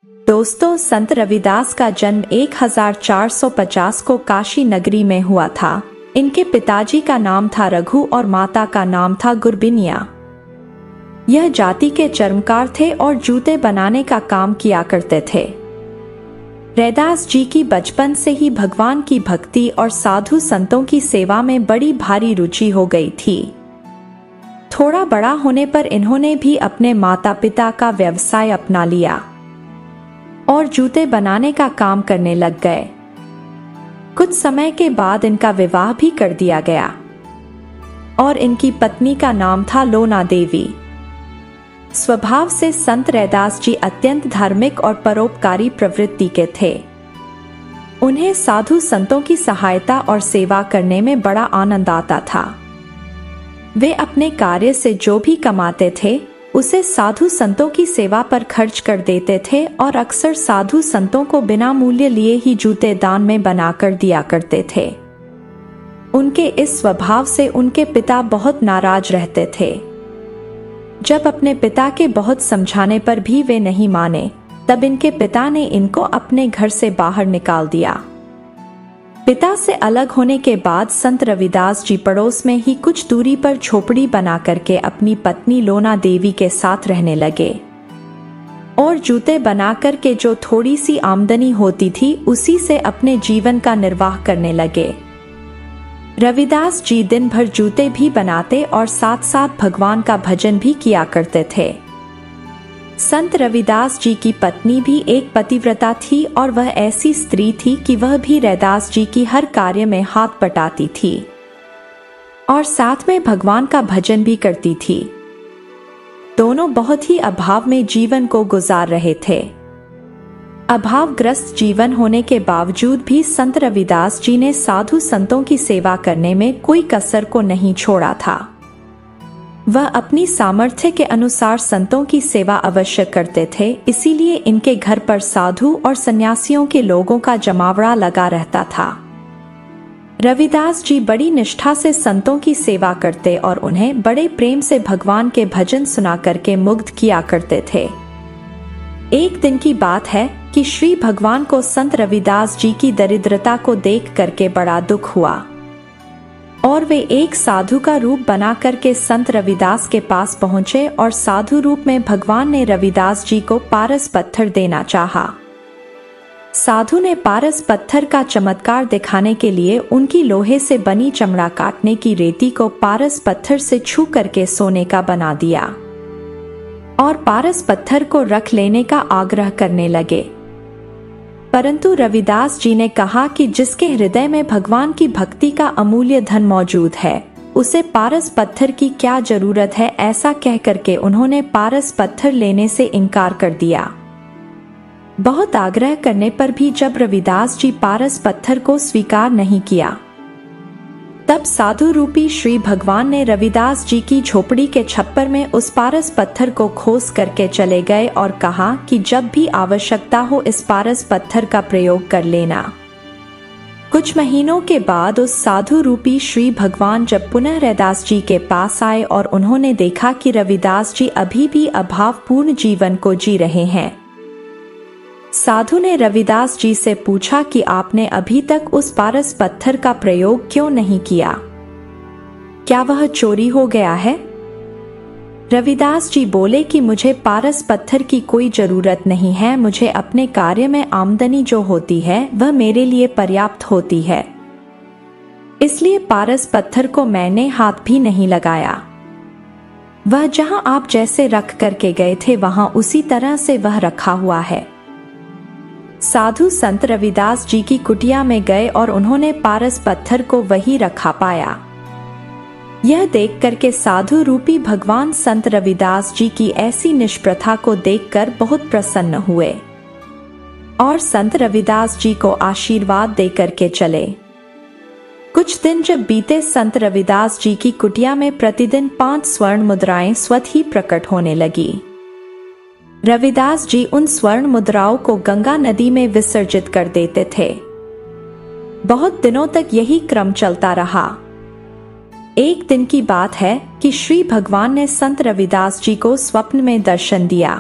दोस्तों, संत रविदास का जन्म 1450 को काशी नगरी में हुआ था। इनके पिताजी का नाम था रघु और माता का नाम था गुरबिनिया। यह जाति के चर्मकार थे और जूते बनाने का काम किया करते थे। रैदास जी की बचपन से ही भगवान की भक्ति और साधु संतों की सेवा में बड़ी भारी रुचि हो गई थी। थोड़ा बड़ा होने पर इन्होंने भी अपने माता पिता का व्यवसाय अपना लिया और जूते बनाने का काम करने लग गए। कुछ समय के बाद इनका विवाह भी कर दिया गया और इनकी पत्नी का नाम था लोना देवी। स्वभाव से संत रैदास जी अत्यंत धार्मिक और परोपकारी प्रवृत्ति के थे। उन्हें साधु संतों की सहायता और सेवा करने में बड़ा आनंद आता था। वे अपने कार्य से जो भी कमाते थे उसे साधु संतों की सेवा पर खर्च कर देते थे और अक्सर साधु संतों को बिना मूल्य लिए ही जूते दान में बनाकर दिया करते थे। उनके इस स्वभाव से उनके पिता बहुत नाराज रहते थे। जब अपने पिता के बहुत समझाने पर भी वे नहीं माने, तब इनके पिता ने इनको अपने घर से बाहर निकाल दिया। पिता से अलग होने के बाद संत रविदास जी पड़ोस में ही कुछ दूरी पर झोपड़ी बना करके अपनी पत्नी लोना देवी के साथ रहने लगे और जूते बना करके जो थोड़ी सी आमदनी होती थी उसी से अपने जीवन का निर्वाह करने लगे। रविदास जी दिन भर जूते भी बनाते और साथ साथ भगवान का भजन भी किया करते थे। संत रविदास जी की पत्नी भी एक पतिव्रता थी और वह ऐसी स्त्री थी कि वह भी रैदास जी की हर कार्य में हाथ बटाती थी और साथ में भगवान का भजन भी करती थी। दोनों बहुत ही अभाव में जीवन को गुजार रहे थे। अभावग्रस्त जीवन होने के बावजूद भी संत रविदास जी ने साधु संतों की सेवा करने में कोई कसर को नहीं छोड़ा था। वह अपनी सामर्थ्य के अनुसार संतों की सेवा अवश्य करते थे, इसीलिए इनके घर पर साधु और सन्यासियों के लोगों का जमावड़ा लगा रहता था। रविदास जी बड़ी निष्ठा से संतों की सेवा करते और उन्हें बड़े प्रेम से भगवान के भजन सुना करके मुग्ध किया करते थे। एक दिन की बात है कि श्री भगवान को संत रविदास जी की दरिद्रता को देख करके बड़ा दुख हुआ और वे एक साधु का रूप बना करके संत रविदास के पास पहुंचे और साधु रूप में भगवान ने रविदास जी को पारस पत्थर देना चाहा। साधु ने पारस पत्थर का चमत्कार दिखाने के लिए उनकी लोहे से बनी चमड़ा काटने की रेती को पारस पत्थर से छू करके सोने का बना दिया और पारस पत्थर को रख लेने का आग्रह करने लगे। परंतु रविदास जी ने कहा कि जिसके हृदय में भगवान की भक्ति का अमूल्य धन मौजूद है उसे पारस पत्थर की क्या जरूरत है। ऐसा कह करके उन्होंने पारस पत्थर लेने से इनकार कर दिया। बहुत आग्रह करने पर भी जब रविदास जी पारस पत्थर को स्वीकार नहीं किया, तब साधु रूपी श्री भगवान ने रविदास जी की झोपड़ी के छप्पर में उस पारस पत्थर को खोस करके चले गए और कहा कि जब भी आवश्यकता हो इस पारस पत्थर का प्रयोग कर लेना। कुछ महीनों के बाद उस साधु रूपी श्री भगवान जब पुनः रैदास जी के पास आए और उन्होंने देखा कि रविदास जी अभी भी अभावपूर्ण जीवन को जी रहे हैं। साधु ने रविदास जी से पूछा कि आपने अभी तक उस पारस पत्थर का प्रयोग क्यों नहीं किया? क्या वह चोरी हो गया है? रविदास जी बोले कि मुझे पारस पत्थर की कोई जरूरत नहीं है, मुझे अपने कार्य में आमदनी जो होती है वह मेरे लिए पर्याप्त होती है, इसलिए पारस पत्थर को मैंने हाथ भी नहीं लगाया। वह जहां आप जैसे रख करके गए थे वहां उसी तरह से वह रखा हुआ है। साधु संत रविदास जी की कुटिया में गए और उन्होंने पारस पत्थर को वही रखा पाया। यह देख करके साधु रूपी भगवान संत रविदास जी की ऐसी निष्प्रथा को देखकर बहुत प्रसन्न हुए और संत रविदास जी को आशीर्वाद दे करके चले। कुछ दिन जब बीते, संत रविदास जी की कुटिया में प्रतिदिन 5 स्वर्ण मुद्राएं स्वतः ही प्रकट होने लगी। रविदास जी उन स्वर्ण मुद्राओं को गंगा नदी में विसर्जित कर देते थे। बहुत दिनों तक यही क्रम चलता रहा। एक दिन की बात है कि श्री भगवान ने संत रविदास जी को स्वप्न में दर्शन दिया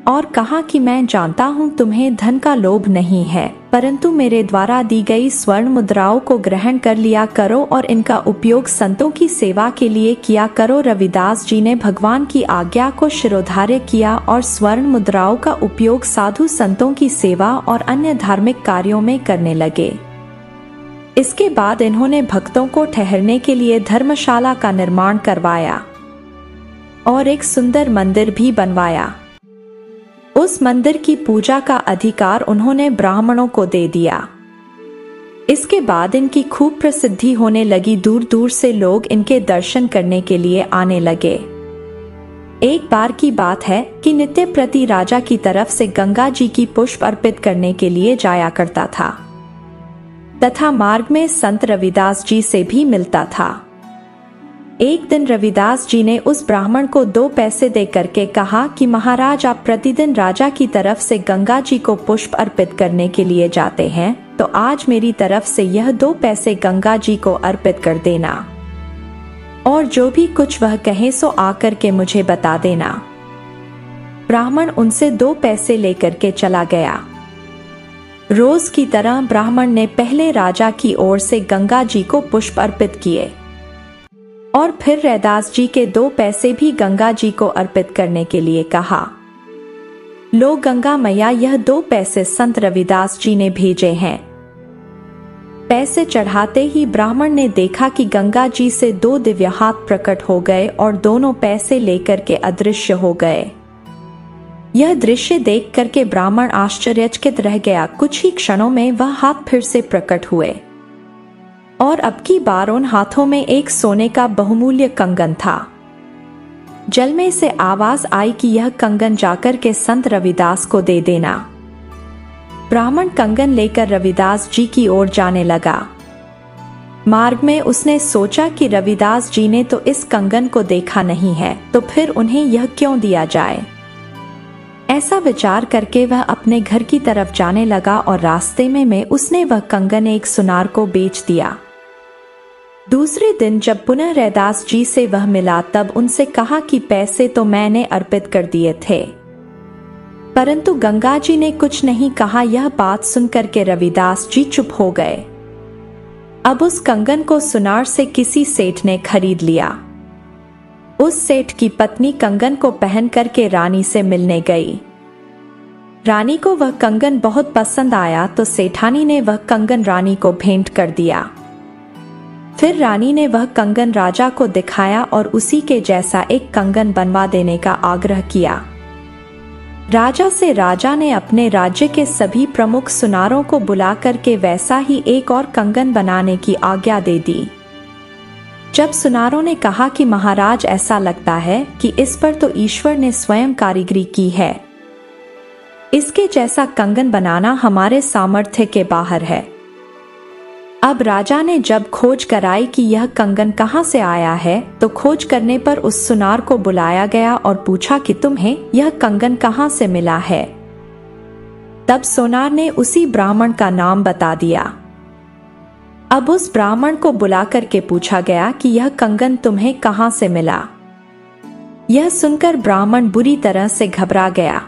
और कहा कि मैं जानता हूँ तुम्हें धन का लोभ नहीं है, परंतु मेरे द्वारा दी गई स्वर्ण मुद्राओं को ग्रहण कर लिया करो और इनका उपयोग संतों की सेवा के लिए किया करो। रविदास जी ने भगवान की आज्ञा को शिरोधार्य किया और स्वर्ण मुद्राओं का उपयोग साधु संतों की सेवा और अन्य धार्मिक कार्यों में करने लगे। इसके बाद इन्होंने भक्तों को ठहरने के लिए धर्मशाला का निर्माण करवाया और एक सुंदर मंदिर भी बनवाया। उस मंदिर की पूजा का अधिकार उन्होंने ब्राह्मणों को दे दिया। इसके बाद इनकी खूब प्रसिद्धि होने लगी। दूर दूर से लोग इनके दर्शन करने के लिए आने लगे। एक बार की बात है कि नित्य प्रति राजा की तरफ से गंगा जी की पुष्प अर्पित करने के लिए जाया करता था तथा मार्ग में संत रविदास जी से भी मिलता था। एक दिन रविदास जी ने उस ब्राह्मण को 2 पैसे दे करके कहा कि महाराज, आप प्रतिदिन राजा की तरफ से गंगा जी को पुष्प अर्पित करने के लिए जाते हैं, तो आज मेरी तरफ से यह 2 पैसे गंगा जी को अर्पित कर देना और जो भी कुछ वह कहे सो आकर के मुझे बता देना। ब्राह्मण उनसे 2 पैसे लेकर के चला गया। रोज की तरह ब्राह्मण ने पहले राजा की ओर से गंगा जी को पुष्प अर्पित किए और फिर रैदास जी के 2 पैसे भी गंगा जी को अर्पित करने के लिए कहा। लो गंगा मैया, यह 2 पैसे संत रविदास जी ने भेजे हैं। पैसे चढ़ाते ही ब्राह्मण ने देखा कि गंगा जी से 2 दिव्य हाथ प्रकट हो गए और दोनों पैसे लेकर के अदृश्य हो गए। यह दृश्य देख करके ब्राह्मण आश्चर्यचकित रह गया। कुछ ही क्षणों में वह हाथ फिर से प्रकट हुए और अब की बार उन हाथों में एक सोने का बहुमूल्य कंगन था। जल में से आवाज आई कि यह कंगन जाकर के संत रविदास को दे देना। ब्राह्मण कंगन लेकर रविदास जी की ओर जाने लगा। मार्ग में उसने सोचा कि रविदास जी ने तो इस कंगन को देखा नहीं है, तो फिर उन्हें यह क्यों दिया जाए। ऐसा विचार करके वह अपने घर की तरफ जाने लगा और रास्ते में उसने वह कंगन एक सुनार को बेच दिया। दूसरे दिन जब पुनः रैदास जी से वह मिला, तब उनसे कहा कि पैसे तो मैंने अर्पित कर दिए थे, परंतु गंगा जी ने कुछ नहीं कहा। यह बात सुनकर के रविदास जी चुप हो गए। अब उस कंगन को सुनार से किसी सेठ ने खरीद लिया। उस सेठ की पत्नी कंगन को पहन करके रानी से मिलने गई। रानी को वह कंगन बहुत पसंद आया, तो सेठानी ने वह कंगन रानी को भेंट कर दिया। फिर रानी ने वह कंगन राजा को दिखाया और उसी के जैसा एक कंगन बनवा देने का आग्रह किया। राजा से राजा ने अपने राज्य के सभी प्रमुख सुनारों को बुला करके वैसा ही एक और कंगन बनाने की आज्ञा दे दी। जब सुनारों ने कहा कि महाराज, ऐसा लगता है कि इस पर तो ईश्वर ने स्वयं कारीगरी की है, इसके जैसा कंगन बनाना हमारे सामर्थ्य के बाहर है। अब राजा ने जब खोज कराई कि यह कंगन कहाँ से आया है, तो खोज करने पर उस सुनार को बुलाया गया और पूछा कि तुम्हें यह कंगन कहाँ से मिला है। तब सुनार ने उसी ब्राह्मण का नाम बता दिया। अब उस ब्राह्मण को बुला करके पूछा गया कि यह कंगन तुम्हें कहाँ से मिला। यह सुनकर ब्राह्मण बुरी तरह से घबरा गया।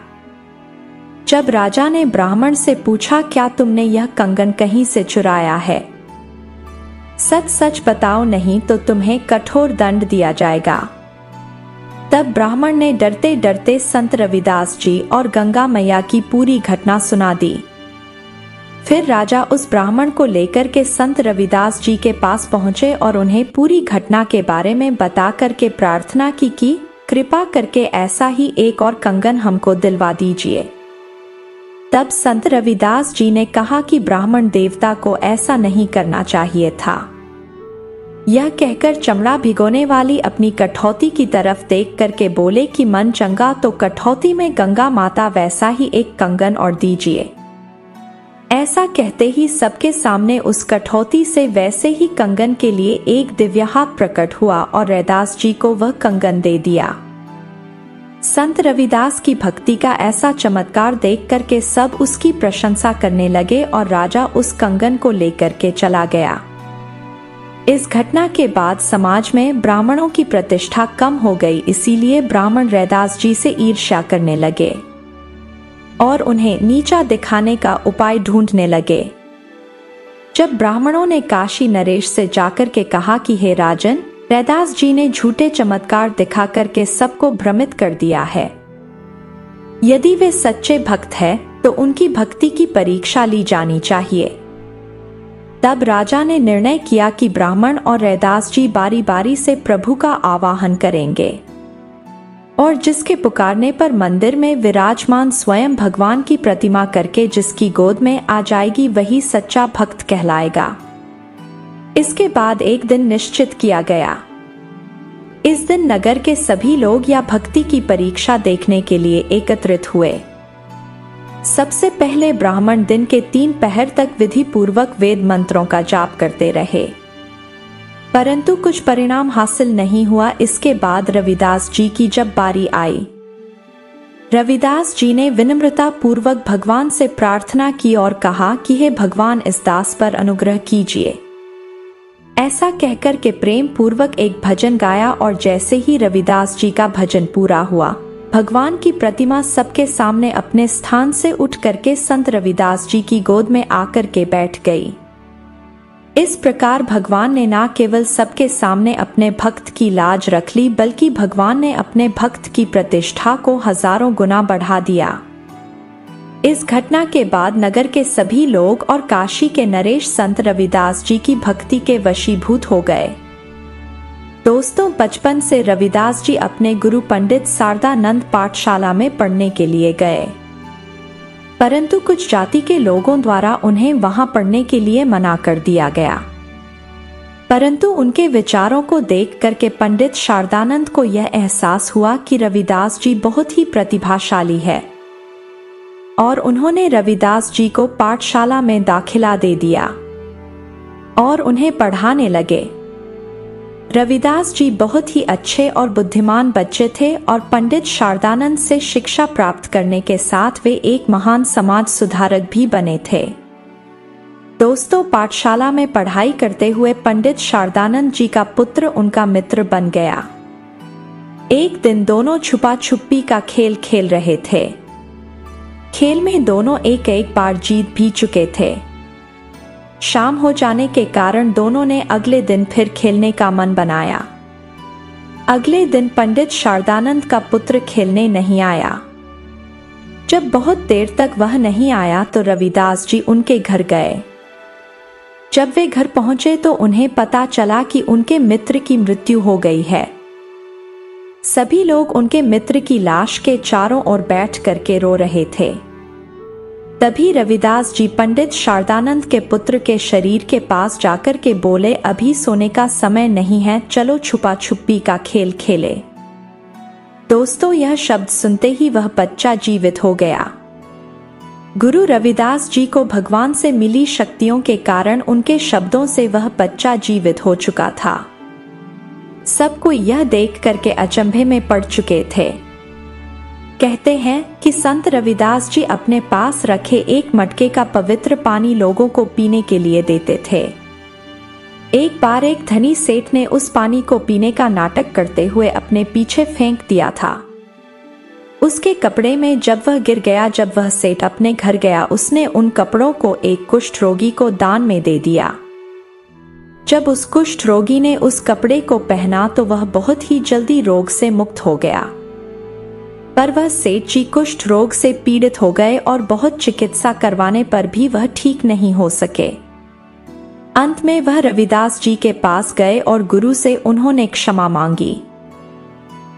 जब राजा ने ब्राह्मण से पूछा, क्या तुमने यह कंगन कहीं से चुराया है? सच सच बताओ, नहीं तो तुम्हें कठोर दंड दिया जाएगा। तब ब्राह्मण ने डरते डरते संत रविदास जी और गंगा मैया की पूरी घटना सुना दी। फिर राजा उस ब्राह्मण को लेकर के संत रविदास जी के पास पहुंचे और उन्हें पूरी घटना के बारे में बता करके प्रार्थना की कि कृपा करके ऐसा ही एक और कंगन हमको दिलवा दीजिए। तब संत रविदास जी ने कहा कि ब्राह्मण देवता को ऐसा नहीं करना चाहिए था। यह कहकर चमड़ा भिगोने वाली अपनी कठौती की तरफ देख करके बोले कि मन चंगा तो कठौती में गंगा माता वैसा ही एक कंगन और दीजिए। ऐसा कहते ही सबके सामने उस कठौती से वैसे ही कंगन के लिए एक दिव्य हाथ प्रकट हुआ और रैदास जी को वह कंगन दे दिया। संत रविदास की भक्ति का ऐसा चमत्कार देख करके सब उसकी प्रशंसा करने लगे और राजा उस कंगन को लेकर के चला गया। इस घटना के बाद समाज में ब्राह्मणों की प्रतिष्ठा कम हो गई, इसीलिए ब्राह्मण रैदास जी से ईर्ष्या करने लगे। और उन्हें नीचा दिखाने का उपाय ढूंढने लगे। जब ब्राह्मणों ने काशी नरेश से जाकर के कहा कि हे राजन, रैदास जी ने झूठे चमत्कार दिखाकर के सबको भ्रमित कर दिया है, यदि वे सच्चे भक्त हैं तो उनकी भक्ति की परीक्षा ली जानी चाहिए। तब राजा ने निर्णय किया कि ब्राह्मण और रैदास जी बारी बारी से प्रभु का आवाहन करेंगे और जिसके पुकारने पर मंदिर में विराजमान स्वयं भगवान की प्रतिमा करके जिसकी गोद में आ जाएगी वही सच्चा भक्त कहलाएगा। इसके बाद एक दिन निश्चित किया गया। इस दिन नगर के सभी लोग या भक्ति की परीक्षा देखने के लिए एकत्रित हुए। सबसे पहले ब्राह्मण दिन के 3 पहर तक विधि पूर्वक वेद मंत्रों का जाप करते रहे, परंतु कुछ परिणाम हासिल नहीं हुआ। इसके बाद रविदास जी की जब बारी आई, रविदास जी ने विनम्रता पूर्वक भगवान से प्रार्थना की और कहा कि हे भगवान, इस दास पर अनुग्रह कीजिए। ऐसा कहकर के प्रेम पूर्वक एक भजन गाया और जैसे ही रविदास जी का भजन पूरा हुआ, भगवान की प्रतिमा सबके सामने अपने स्थान से उठ करके संत रविदास जी की गोद में आकर के बैठ गई। इस प्रकार भगवान ने न केवल सबके सामने अपने भक्त की लाज रख ली, बल्कि भगवान ने अपने भक्त की प्रतिष्ठा को हजारों गुना बढ़ा दिया। इस घटना के बाद नगर के सभी लोग और काशी के नरेश संत रविदास जी की भक्ति के वशीभूत हो गए। दोस्तों, बचपन से रविदास जी अपने गुरु पंडित शारदानंद पाठशाला में पढ़ने के लिए गए, परंतु कुछ जाति के लोगों द्वारा उन्हें वहां पढ़ने के लिए मना कर दिया गया। परंतु उनके विचारों को देख करके पंडित शारदानंद को यह एहसास हुआ कि रविदास जी बहुत ही प्रतिभाशाली है और उन्होंने रविदास जी को पाठशाला में दाखिला दे दिया और उन्हें पढ़ाने लगे। रविदास जी बहुत ही अच्छे और बुद्धिमान बच्चे थे और पंडित शारदानंद से शिक्षा प्राप्त करने के साथ वे एक महान समाज सुधारक भी बने थे। दोस्तों, पाठशाला में पढ़ाई करते हुए पंडित शारदानंद जी का पुत्र उनका मित्र बन गया। एक दिन दोनों छुपा छुपी का खेल खेल रहे थे। खेल में दोनों एक एक बार जीत भी चुके थे। शाम हो जाने के कारण दोनों ने अगले दिन फिर खेलने का मन बनाया। अगले दिन पंडित शारदानंद का पुत्र खेलने नहीं आया। जब बहुत देर तक वह नहीं आया तो रविदास जी उनके घर गए। जब वे घर पहुंचे तो उन्हें पता चला कि उनके मित्र की मृत्यु हो गई है। सभी लोग उनके मित्र की लाश के चारों ओर बैठ करके रो रहे थे। तभी रविदास जी पंडित शारदानंद के पुत्र के शरीर के पास जाकर के बोले, अभी सोने का समय नहीं है, चलो छुपा छुपी का खेल खेले। दोस्तों, यह शब्द सुनते ही वह बच्चा जीवित हो गया। गुरु रविदास जी को भगवान से मिली शक्तियों के कारण उनके शब्दों से वह बच्चा जीवित हो चुका था। सबको यह देख करके अचंभे में पड़ चुके थे। कहते हैं कि संत रविदास जी अपने पास रखे एक मटके का पवित्र पानी लोगों को पीने के लिए देते थे। एक बार एक धनी सेठ ने उस पानी को पीने का नाटक करते हुए अपने पीछे फेंक दिया था। उसके कपड़े में जब वह गिर गया, जब वह सेठ अपने घर गया, उसने उन कपड़ों को एक कुष्ठ रोगी को दान में दे दिया। जब उस कुष्ठ रोगी ने उस कपड़े को पहना तो वह बहुत ही जल्दी रोग से मुक्त हो गया। पर वह सेठ जी कुष्ठ रोग से पीड़ित हो गए और बहुत चिकित्सा करवाने पर भी वह ठीक नहीं हो सके। अंत में वह रविदास जी के पास गए और गुरु से उन्होंने क्षमा मांगी।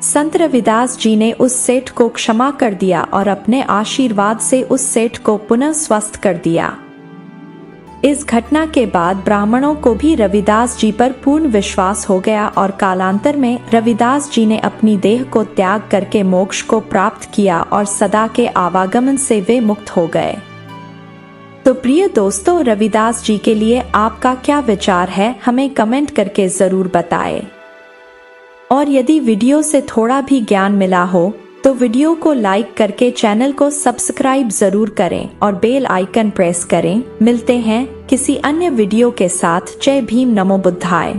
संत रविदास जी ने उस सेठ को क्षमा कर दिया और अपने आशीर्वाद से उस सेठ को पुनः स्वस्थ कर दिया। इस घटना के बाद ब्राह्मणों को भी रविदास जी पर पूर्ण विश्वास हो गया और कालांतर में रविदास जी ने अपनी देह को त्याग करके मोक्ष को प्राप्त किया और सदा के आवागमन से वे मुक्त हो गए। तो प्रिय दोस्तों, रविदास जी के लिए आपका क्या विचार है, हमें कमेंट करके जरूर बताएं। और यदि वीडियो से थोड़ा भी ज्ञान मिला हो तो वीडियो को लाइक करके चैनल को सब्सक्राइब जरूर करें और बेल आइकन प्रेस करें। मिलते हैं किसी अन्य वीडियो के साथ। जय भीम, नमो बुद्धाय।